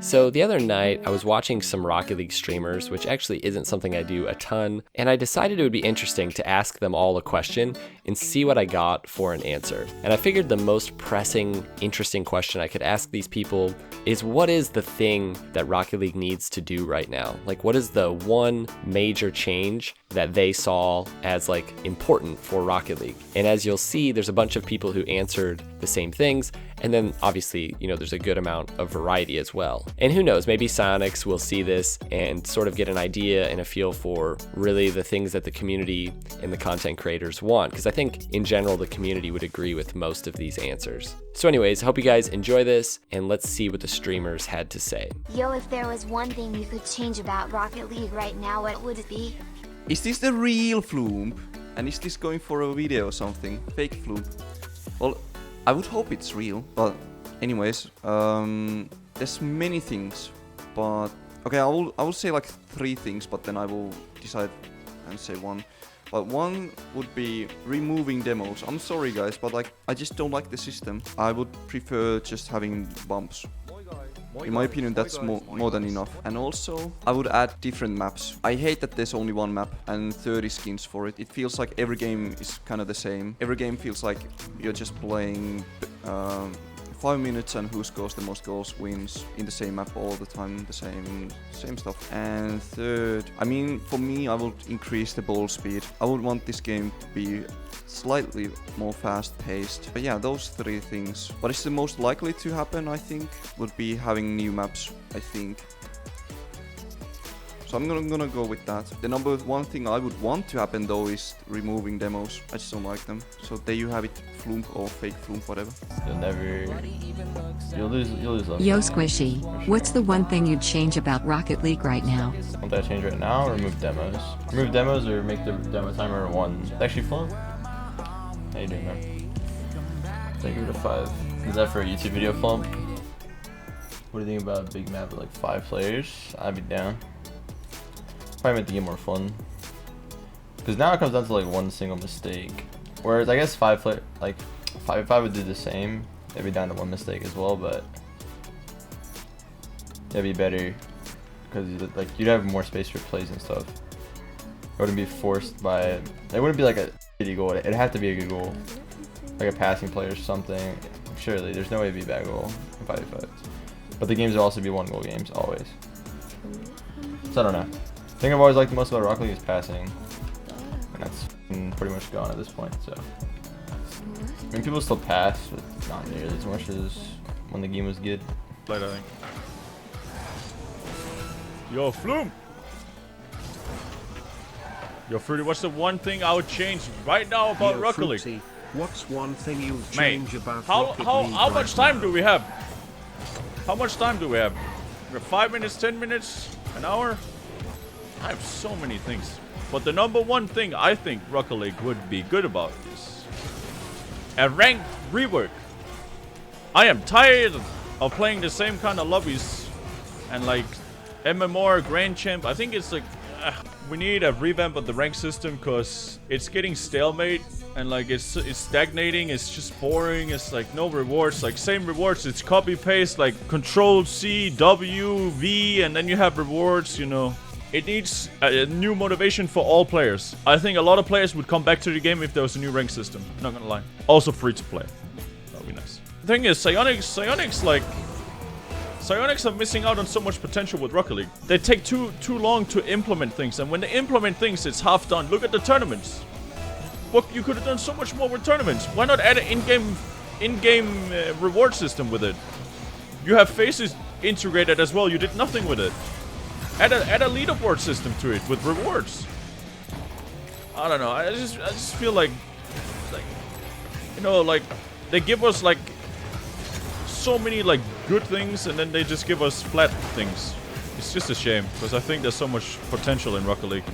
So the other night, I was watching some Rocket League streamers, which actually isn't something I do a ton, and I decided it would be interesting to ask them all a question and see what I got for an answer. And I figured the most pressing, interesting question I could ask these people is, what is the thing that Rocket League needs to do right now? Like, what is the one major change that they saw as like important for Rocket League? And as you'll see, there's a bunch of people who answered the same things. And then obviously, you know, there's a good amount of variety as well. And who knows, maybe Sonics will see this and sort of get an idea and a feel for really the things that the community and the content creators want. Because I think in general, the community would agree with most of these answers. So anyways, I hope you guys enjoy this, and let's see what the streamers had to say. Yo, if there was one thing you could change about Rocket League right now, what would it be? Is this the real FLuuMP? And is this going for a video or something? Fake FLuuMP? Well, I would hope it's real, but anyways, there's many things, but okay, I will say like 3 things, but then I will decide and say one. But one would be removing demos. I'm sorry guys, but like I just don't like the system. I would prefer just having bumps. In my opinion, that's more than enough. And also, I would add different maps. I hate that there's only one map and 30 skins for it. It feels like every game is kind of the same. Every game feels like you're just playing 5 minutes and who scores the most goals wins in the same map all the time, the same stuff. And third, I mean, for me, I would increase the ball speed. I would want this game to be slightly more fast-paced. But yeah, those 3 things. What is the most likely to happen, I think, would be having new maps, I think. So I'm gonna go with that. The number 1 thing I would want to happen though is removing demos. I just don't like them. So there you have it, FLuuMP or fake FLuuMP, whatever. You'll lose them. Yo Squishy, what's the one thing you'd change about Rocket League right now? Want that change right now or remove demos? Remove demos or make the demo timer 1. Actually, FLuuMP? How you doing, man? Thank you to 5. Is that for a YouTube video, FLuuMP? What do you think about a big map with like 5 players? I'd be down. Probably meant to get more fun. Because now it comes down to like 1 single mistake. Whereas I guess 5 player, like 5 would do the same. They'd be down to 1 mistake as well, but it'd be better because like you'd have more space for plays and stuff. It wouldn't be forced by it. It wouldn't be like a shitty goal. It'd have to be a good goal, like a passing play or something. Surely, there's no way it'd be a bad goal in 5v5. But the games will also be 1 goal games always. So I don't know. The thing I've always liked the most about Rocket League is passing, and that's pretty much gone at this point. So I mean, people still pass, but not nearly as much as when the game was good. Played, I think. Yo, FLuuMP! Yo, Fruity, what's the one thing I would change right now about Rocket League? What's one thing you'd change about Rocket League? How much time do we have? How much time do we have? We have 5 minutes, 10 minutes, an hour? I have so many things. But the number 1 thing I think Rocket League would be good about is a ranked rework. I am tired of playing the same kind of lobbies and like MMR, Grand Champ. I think it's like we need a revamp of the rank system because it's getting stalemate and like it's stagnating. It's just boring. It's like no rewards, like same rewards. It's copy paste, like Control C, W, V, and then you have rewards. You know, it needs a new motivation for all players. I think a lot of players would come back to the game if there was a new rank system. Not gonna lie. Also free to play. That would be nice. The thing is, Psyonix are missing out on so much potential with Rocket League. They take too long to implement things, and when they implement things, it's half done. Look at the tournaments. What you could have done so much more with tournaments. Why not add an in-game reward system with it? You have faces integrated as well. You did nothing with it. Add a leaderboard system to it with rewards. I don't know. I just feel like you know, like they give us like so many like good things and then they just give us flat things. It's just a shame because I think there's so much potential in Rocket League.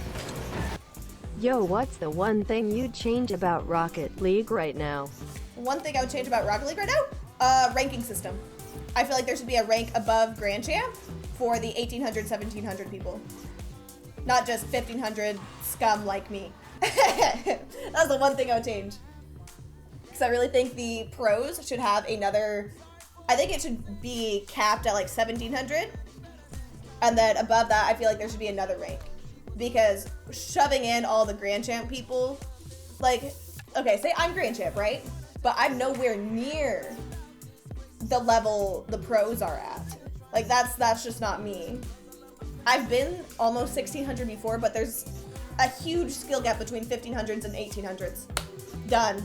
Yo, what's the one thing you'd change about Rocket League right now? One thing I would change about Rocket League right now? Ranking system. I feel like there should be a rank above Grand Champ for the 1800, 1700 people. Not just 1500 scum like me. That's the one thing I would change. Because I really think the pros should have another, I think it should be capped at like 1700 And then above that, I feel like there should be another rank. Because shoving in all the Grand Champ people, like, okay, say I'm Grand Champ, right? But I'm nowhere near the level the pros are at. Like, that's just not me. I've been almost 1600 before, but there's a huge skill gap between 1500s and 1800s. Done.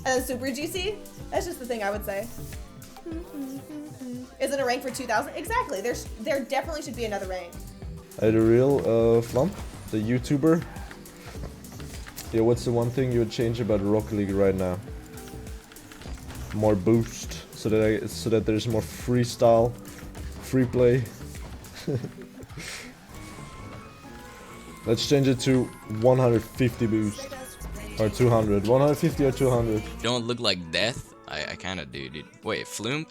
And then Super GC, that's just the thing I would say. Is it a rank for 2000? Exactly, there definitely should be another rank. Hey, the real FLuuMP, the YouTuber. Yeah, what's the one thing you would change about Rocket League right now? More boost, so that there's more freestyle, free play. Let's change it to 150 boost. Or 200. 150 or 200. Don't look like death? I kinda do, dude. Wait, FLuuMP?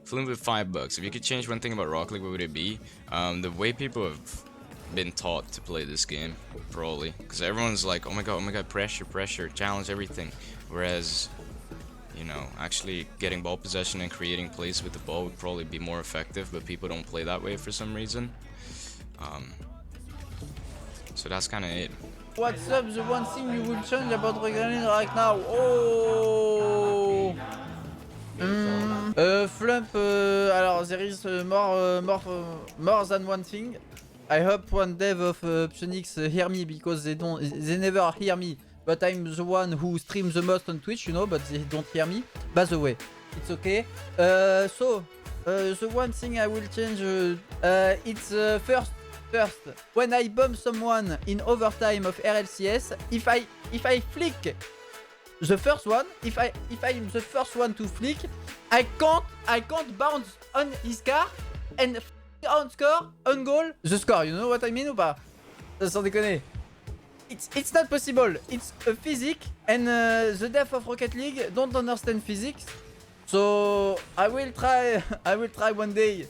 FLuuMP with $5. If you could change one thing about Rocket League, what would it be? The way people have been taught to play this game, probably. Because everyone's like, oh my god, pressure, challenge everything. Whereas, you know, actually getting ball possession and creating plays with the ball would probably be more effective, but people don't play that way for some reason. So that's kind of it. What's up? The one thing you would change about Rocket League right now? Oh! FLuuMP, alors there is more than one thing. I hope one dev of Phoenix hear me, because they never hear me. But I'm the one who streams the most on Twitch, you know, but they don't hear me. By the way, it's okay. So the one thing I will change, it's first, when I bomb someone in overtime of RLCS, if I flick the first one, if I'm the first one to flick, I can't bounce on his car and on score, on goal, the score. You know what I mean ou pas? Sans déconner. It's not possible. It's a physics, and the dev of Rocket League don't understand physics. So I will try one day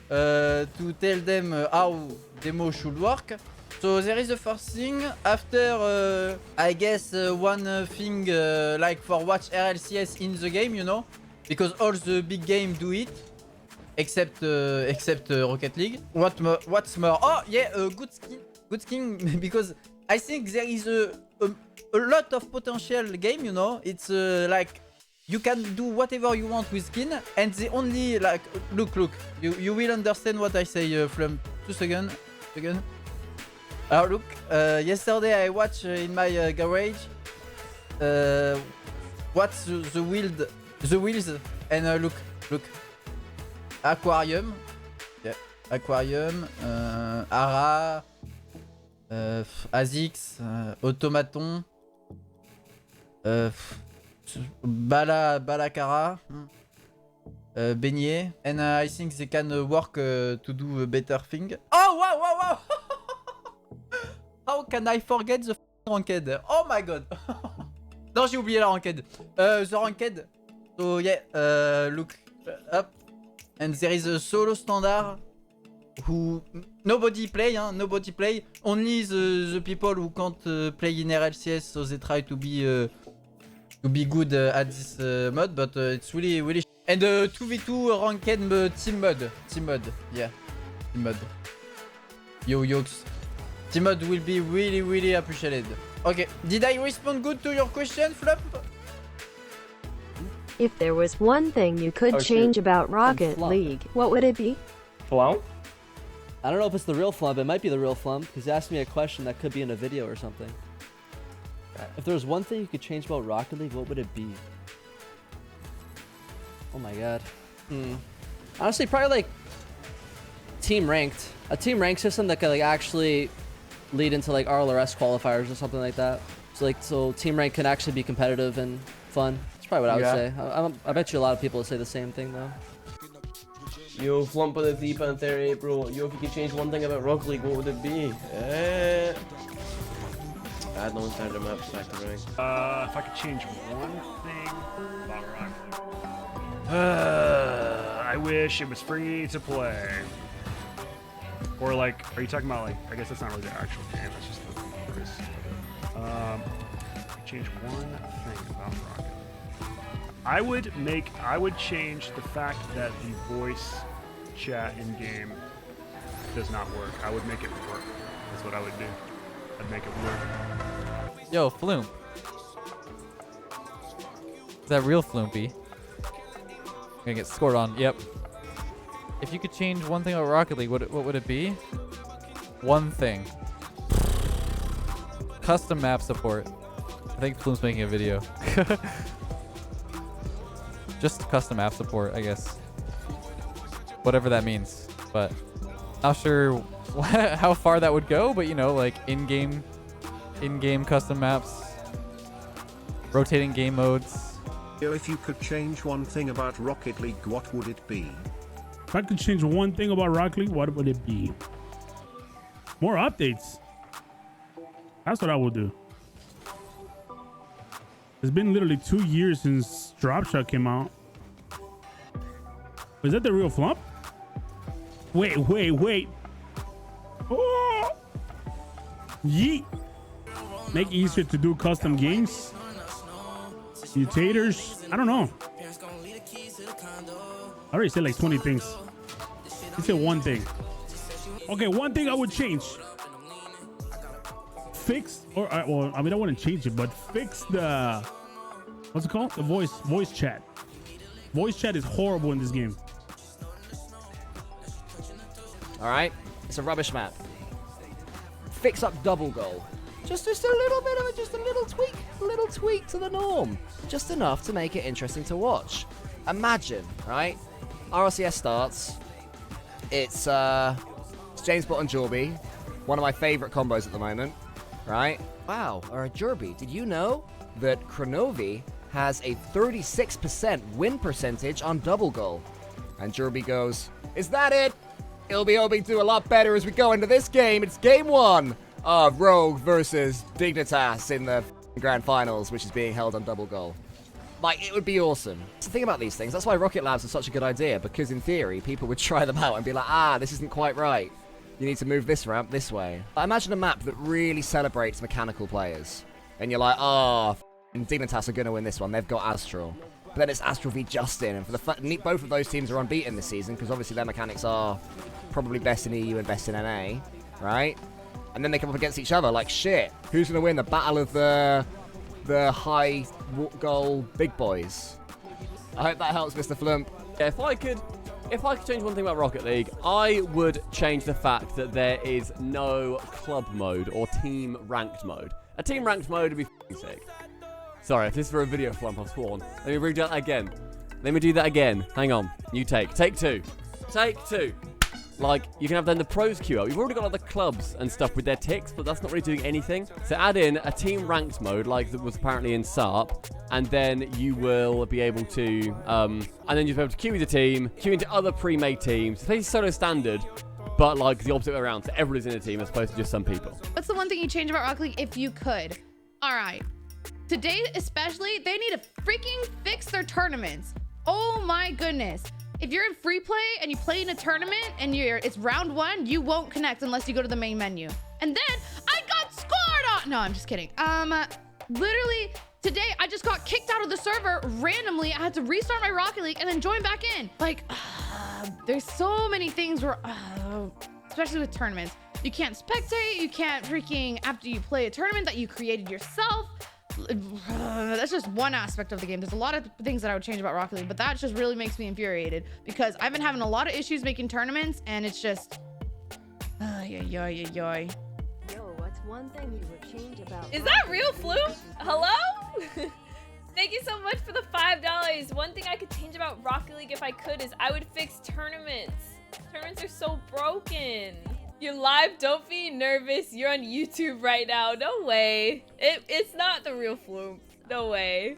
to tell them how demo should work. So there is the first thing. After I guess one thing like for watch RLCS in the game, you know, because all the big game do it, except Rocket League. What's more? Oh yeah, good skin because I think there is a lot of potential game, you know. It's like you can do whatever you want with skin, and the only like look, you will understand what I say, FLuuMP. 2 seconds. Look, yesterday I watched in my garage what's the wheels, and look, aquarium, yeah, aquarium, Ara, Azix, automaton, Balacara, beignet, and I think they can work to do a better thing. Oh wow! How can I forget the ranked? Oh my god! Non, j'ai oublié la ranked. The ranked. So yeah, look up, and there is a solo standard who nobody play, nobody play. Only the people who can't play in RLCS, so they try to be good at this mod, but it's really. And 2v2 ranked team mode, yeah, team mode. Yokes. Team mode will be really appreciated. Okay, did I respond good to your question, FLuuMP? If there was one thing you could change about Rocket League, what would it be? FLuuMP? I don't know if it's the real FLuuMP. It might be the real FLuuMP, because he asked me a question that could be in a video or something. If there was one thing you could change about Rocket League, what would it be? Oh my god. Honestly, probably like team ranked. A team ranked system that could like actually lead into like RLRS qualifiers or something like that. So team rank can actually be competitive and fun. That's probably what I would say. I bet you a lot of people would say the same thing though. Yo, FLuuMP with a deep on there, April. Yo, if you could change one thing about Rocket League, what would it be? Bad no one started him up back to ring. If I could change one thing about Rocket League. I wish it was free to play. Or like, are you talking about like, I guess that's not really the actual game, that's just the purpose of it. Change one thing about Rocket League. I would change the fact that the voice chat in game does not work. I would make it work. That's what I would do. I'd make it work. Yo, FLuuMP. Is that real FLuuMP? Gonna get scored on. Yep. If you could change one thing about Rocket League, what would it be? One thing. Custom map support. I think FLuuMP's making a video. Just custom map support, I guess. Whatever that means. But not sure how far that would go, but you know, like in-game custom maps, rotating game modes. If you could change one thing about Rocket League, what would it be? If I could change one thing about Rocket League, what would it be? More updates. That's what I would do. It's been literally 2 years since Dropshot came out. Was that the real FLuuMP? Wait. Oh! Yeet. Make it easier to do custom games. Mutators. I don't know. I already said like 20 things. You said one thing. Okay, one thing I would change. Fix, or well, I mean, I wouldn't change it, but fix the, what's it called? The voice chat. Voice chat is horrible in this game. All right, it's a rubbish map. Fix up double goal. Just a little bit of it, just a little tweak to the norm. Just enough to make it interesting to watch. Imagine, right? RLCS starts. It's James Bot and Jorby, one of my favorite combos at the moment, right? Wow, Jorby, did you know that Kronovi has a 36% win percentage on double goal? And Jorby goes, is that it? It'll be hoping to do a lot better as we go into this game. It's game 1 of Rogue versus Dignitas in the grand finals, which is being held on double goal. Like, it would be awesome. That's the thing about these things. That's why Rocket Labs is such a good idea, because in theory, people would try them out and be like, this isn't quite right. You need to move this ramp this way. I imagine a map that really celebrates mechanical players. And you're like, Dignitas are going to win this one. They've got Astral. But then it's Astral v Justin. And for the both of those teams are unbeaten this season, because obviously their mechanics are probably best in EU and best in NA, right? And then they come up against each other like, shit, who's going to win the battle of the high goal big boys? I hope that helps, Mr. FLuuMP. Yeah, if I could change one thing about Rocket League, I would change the fact that there is no club mode or team ranked mode. A team ranked mode would be f***ing sick. Sorry, if this is for a video FLuuMP, I've sworn. Let me redo that again. Let me do that again. Hang on. New take. Take 2. Take 2. Like, you can have then the pros queue up. You've already got other clubs and stuff with their ticks, but that's not really doing anything. So add in a team ranked mode, like that was apparently in SARP, and then you will be able to, and then you'll be able to queue with the team, queue into other pre-made teams. It's basically solo standard, but like the opposite way around. So everybody's in a team as opposed to just some people. What's the one thing you change about Rocket League if you could? All right. Today, especially, they need to freaking fix their tournaments. Oh my goodness. If you're in free play and you play in a tournament and it's round 1, you won't connect unless you go to the main menu. And then I got scored on. No, I'm just kidding. Literally today I just got kicked out of the server randomly. I had to restart my Rocket League and then join back in. Like, there's so many things where, especially with tournaments, you can't spectate. You can't freaking, after you play a tournament that you created yourself. That's just one aspect of the game. There's a lot of things that I would change about Rocket League, but that just really makes me infuriated because I've been having a lot of issues making tournaments, and it's just Yo, what's one thing you would change about Is that real FLuuMP? Hello? Thank you so much for the $5. One thing I could change about Rocket League if I could is I would fix tournaments. Tournaments are so broken. You're live, don't be nervous. You're on YouTube right now. No way. It's not the real FLuuMP. No way.